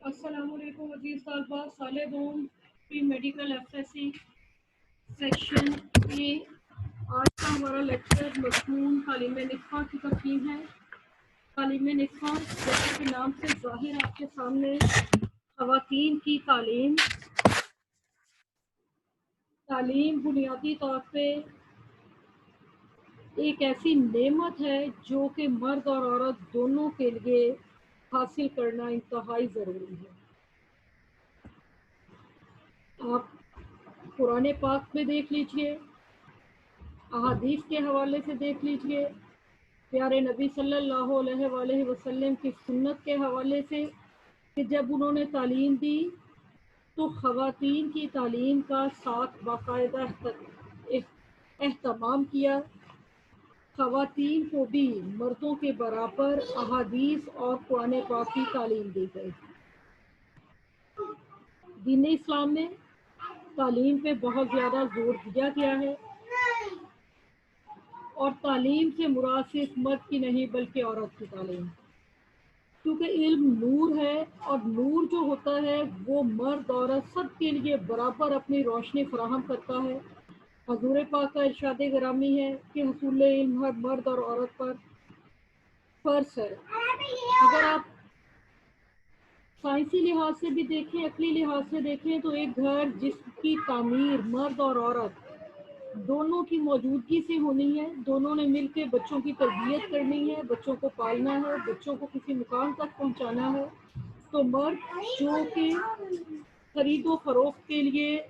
السلام علیکم عزیز طالبہ، سال دوم pre medical F S C section میں آج کا ہمارا لیکچر مضمون تعلیم نصفہ کی تفہیم ہے۔ تعلیم نصفہ جیسے کہ نام سے ظاہر آپ کے سامنے خواتین کی تعلیم بنیادی طور پہ ایک ایسی نعمت ہے جو کہ مرد اور عورت دونوں کے لیے حاصل کرنا انتہائی ضروری ہے۔ آپ قرآن پاک میں دیکھ لیجئے، احادیث کے حوالے سے دیکھ لیجئے، پیارے نبی صلی اللہ علیہ وآلہ وسلم کی سنت کے حوالے سے کہ جب انہوں نے تعلیم دی تو خواتین کی تعلیم کا ساتھ باقاعدہ اہتمام کیا۔ خواتین کو بھی مردوں کے برابر احادیث اور قرآن پاک کی تعلیم دی گئی۔ دین اسلام میں تعلیم پہ بہت زیادہ زور دیا گیا ہے، اور تعلیم سے مراد صرف مرد کی نہیں بلکہ عورت کی تعلیم، کیونکہ علم نور ہے، اور نور جو ہوتا ہے وہ مرد عورت سب کے لیے برابر اپنی روشنی فراہم کرتا ہے۔ حضور پاک کا ارشاد گرامی ہے کہ حصول علم ہر مرد اور عورت پر فرض ہے۔ اگر آپ سائنسی لحاظ سے بھی دیکھیں، عقلی لحاظ سے دیکھیں، تو ایک گھر جس کی تعمیر مرد اور عورت دونوں کی موجودگی سے ہونی ہے، دونوں نے مل کے بچوں کی تربیت کرنی ہے، بچوں کو پالنا ہے، بچوں کو کسی مقام تک پہنچانا ہے، تو مرد جو کہ خرید و فروخت کے لیے،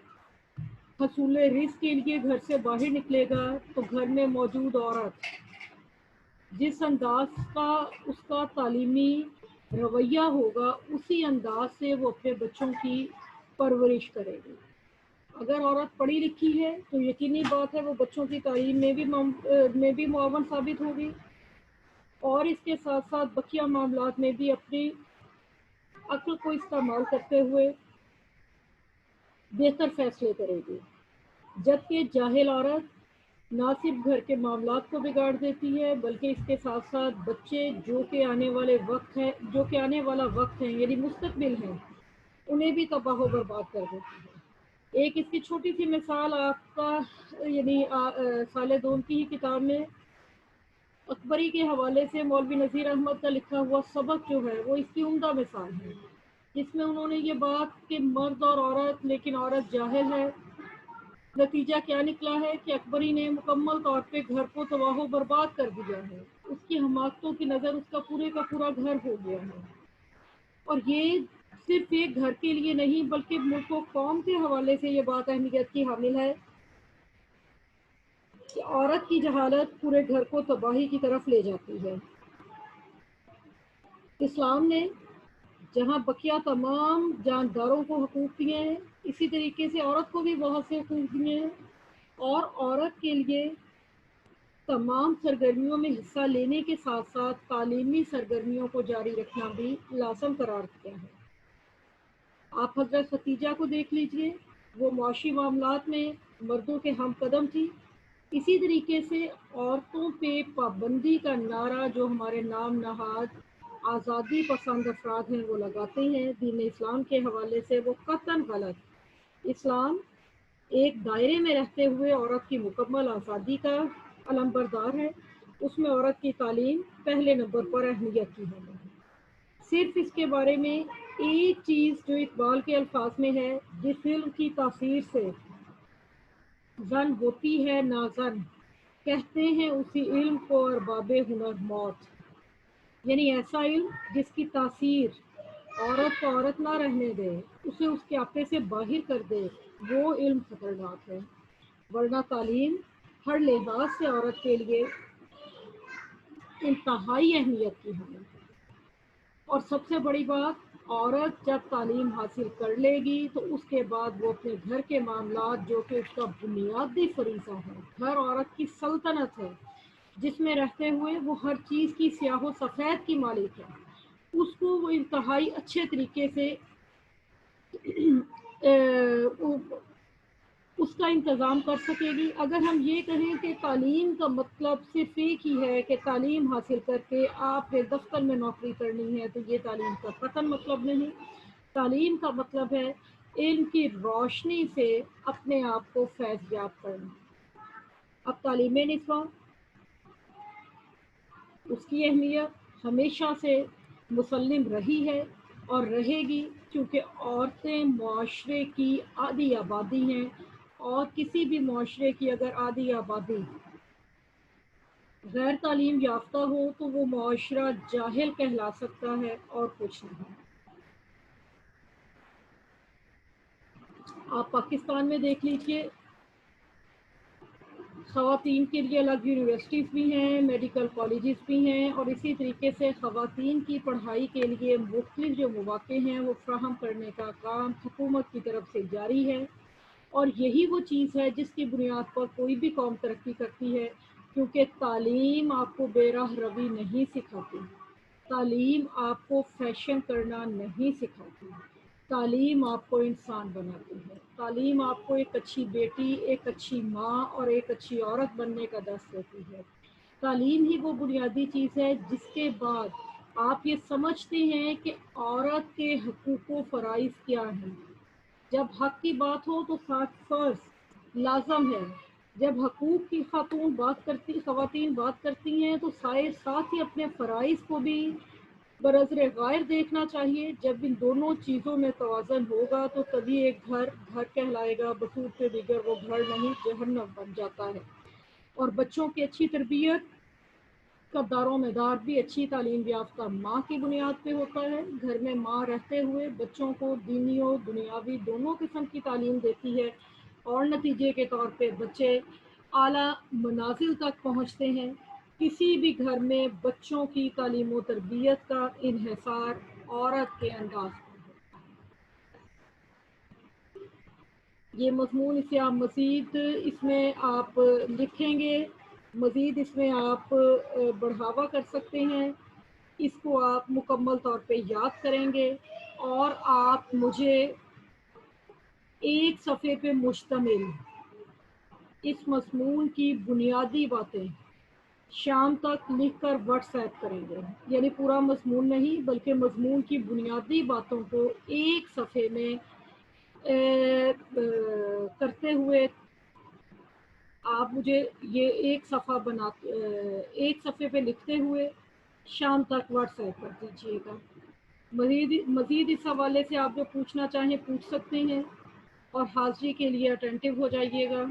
حصول رزق کے لیے گھر سے باہر نکلے گا، تو گھر میں موجود عورت جس انداز کا اس کا تعلیمی رویہ ہوگا اسی انداز سے وہ اپنے بچوں کی پرورش کرے گی۔ اگر عورت پڑھی لکھی ہے تو یقینی بات ہے وہ بچوں کی تعلیم میں بھی معاون ثابت ہوگی، اور اس کے ساتھ ساتھ بقیہ معاملات میں بھی اپنی عقل کو استعمال کرتے ہوئے بہتر فیصلے کرے گی، جبکہ جاہل عورت نہ صرف گھر کے معاملات کو بگاڑ دیتی ہے بلکہ اس کے ساتھ ساتھ بچے جو کہ آنے والا وقت ہے یعنی مستقبل ہے، انہیں بھی تباہ و برباد کر دیتی ہے۔ ایک اس کی چھوٹی سی مثال آپ کا یعنی سال دوم کی ہی کتاب میں اکبری کے حوالے سے مولوی نذیر احمد کا لکھا ہوا سبق جو ہے وہ اس کی عمدہ مثال ہے، جس میں انہوں نے یہ بات کہ مرد اور عورت، لیکن عورت جاہل ہے، نتیجہ کیا نکلا ہے کہ اکبری نے مکمل طور پہ گھر کو تباہ و برباد کر دیا ہے۔ اس کی حماقتوں کی نظر اس کا پورا گھر ہو گیا ہے، اور یہ صرف ایک گھر کے لیے نہیں بلکہ ملک و قوم کے حوالے سے یہ بات اہمیت کی حامل ہے کہ عورت کی جہالت پورے گھر کو تباہی کی طرف لے جاتی ہے۔ اسلام نے جہاں بقیہ تمام جانداروں کو حقوق دیے ہیں، اسی طریقے سے عورت کو بھی بہت سے حقوق دیے ہیں، اور عورت کے لیے تمام سرگرمیوں میں حصہ لینے کے ساتھ ساتھ تعلیمی سرگرمیوں کو جاری رکھنا بھی لازم قرار دیا ہے۔ آپ حضرت ختیجہ کو دیکھ لیجئے، وہ معاشی معاملات میں مردوں کے ہم قدم تھی۔ اسی طریقے سے عورتوں پہ پابندی کا نعرہ جو ہمارے نام نہاد آزادی پسند افراد ہیں وہ لگاتے ہیں، دین اسلام کے حوالے سے وہ قطعاً غلط۔ اسلام ایک دائرے میں رہتے ہوئے عورت کی مکمل آزادی کا علمبردار ہے، اس میں عورت کی تعلیم پہلے نمبر پر اہمیت کی ہے۔ صرف اس کے بارے میں ایک چیز جو اقبال کے الفاظ میں ہے، جس علم کی تاثیر سے زن ہوتی ہے نازن، کہتے ہیں اسی علم کو ارباب ہنر موت، یعنی ایسا علم جس کی تاثیر عورت کو عورت نہ رہنے دے، اسے اس کے آپے سے باہر کر دے، وہ علم خطرناک ہے۔ ورنہ تعلیم ہر لحاظ سے عورت کے لیے انتہائی اہمیت کی ہے، اور سب سے بڑی بات، عورت جب تعلیم حاصل کر لے گی تو اس کے بعد وہ اپنے گھر کے معاملات جو کہ اس کا بنیادی فریضہ ہے، گھر عورت کی سلطنت ہے جس میں رہتے ہوئے وہ ہر چیز کی سیاہ و سفید کی مالک ہے، اس کو وہ انتہائی اچھے طریقے سے اس کا انتظام کر سکے گی۔ اگر ہم یہ کہیں کہ تعلیم کا مطلب صرف ایک ہی ہے کہ تعلیم حاصل کر کے آپ نے دفتر میں نوکری کرنی ہے، تو یہ تعلیم کا قطعاً مطلب نہیں۔ تعلیم کا مطلب ہے علم کی روشنی سے اپنے آپ کو فیض یاب کرنا۔ اب تعلیم نسواں، اس کی اہمیت ہمیشہ سے مسلم رہی ہے اور رہے گی، کیونکہ عورتیں معاشرے کی آدھی آبادی ہیں، اور کسی بھی معاشرے کی اگر آدھی آبادی غیر تعلیم یافتہ ہو تو وہ معاشرہ جاہل کہلا سکتا ہے اور کچھ نہیں۔ آپ پاکستان میں دیکھ لیجیے، خواتین کے لیے الگ یونیورسٹیز بھی ہیں، میڈیکل کالجز بھی ہیں، اور اسی طریقے سے خواتین کی پڑھائی کے لیے مختلف جو مواقع ہیں وہ فراہم کرنے کا کام حکومت کی طرف سے جاری ہے۔ اور یہی وہ چیز ہے جس کی بنیاد پر کوئی بھی قوم ترقی کرتی ہے، کیونکہ تعلیم آپ کو بے راہ روی نہیں سکھاتی، تعلیم آپ کو فیشن کرنا نہیں سکھاتی، تعلیم آپ کو انسان بناتی ہے، تعلیم آپ کو ایک اچھی بیٹی، ایک اچھی ماں اور ایک اچھی عورت بننے کا درس دیتی ہے۔ تعلیم ہی وہ بنیادی چیز ہے جس کے بعد آپ یہ سمجھتے ہیں کہ عورت کے حقوق و فرائض کیا ہیں۔ جب حق کی بات ہو تو ساتھ فرض لازم ہے، جب حقوق کی خواتین بات کرتی ہیں تو ساتھ ہی اپنے فرائض کو بھی برظر غائر دیکھنا چاہیے۔ جب ان دونوں چیزوں میں توازن ہوگا تو تبھی ایک گھر گھر کہلائے گا، بطور سے دیگر وہ گھر نہیں جہنم بن جاتا ہے۔ اور بچوں کی اچھی تربیت کا دار و مدار بھی اچھی تعلیم یافتہ ماں کی بنیاد پہ ہوتا ہے۔ گھر میں ماں رہتے ہوئے بچوں کو دینی و دنیاوی دونوں قسم کی تعلیم دیتی ہے، اور نتیجے کے طور پہ بچے اعلیٰ منازل تک پہنچتے ہیں۔ کسی بھی گھر میں بچوں کی تعلیم و تربیت کا انحصار عورت کے انداز پر ہے۔ یہ مضمون اسے آپ مزید اس میں آپ لکھیں گے، مزید اس میں آپ بڑھاوا کر سکتے ہیں، اس کو آپ مکمل طور پہ یاد کریں گے، اور آپ مجھے ایک صفحے پہ مشتمل اس مضمون کی بنیادی باتیں شام تک لکھ کر واٹس ایپ کریں گے، یعنی پورا مضمون نہیں بلکہ مضمون کی بنیادی باتوں کو ایک صفحے میں کرتے ہوئے آپ مجھے یہ ایک صفحے پہ لکھتے ہوئے شام تک واٹس ایپ کر دیجیے گا۔ مزید اس حوالے سے آپ جو پوچھنا چاہیں پوچھ سکتے ہیں، اور حاضری کے لیے اٹینٹو ہو جائیے گا۔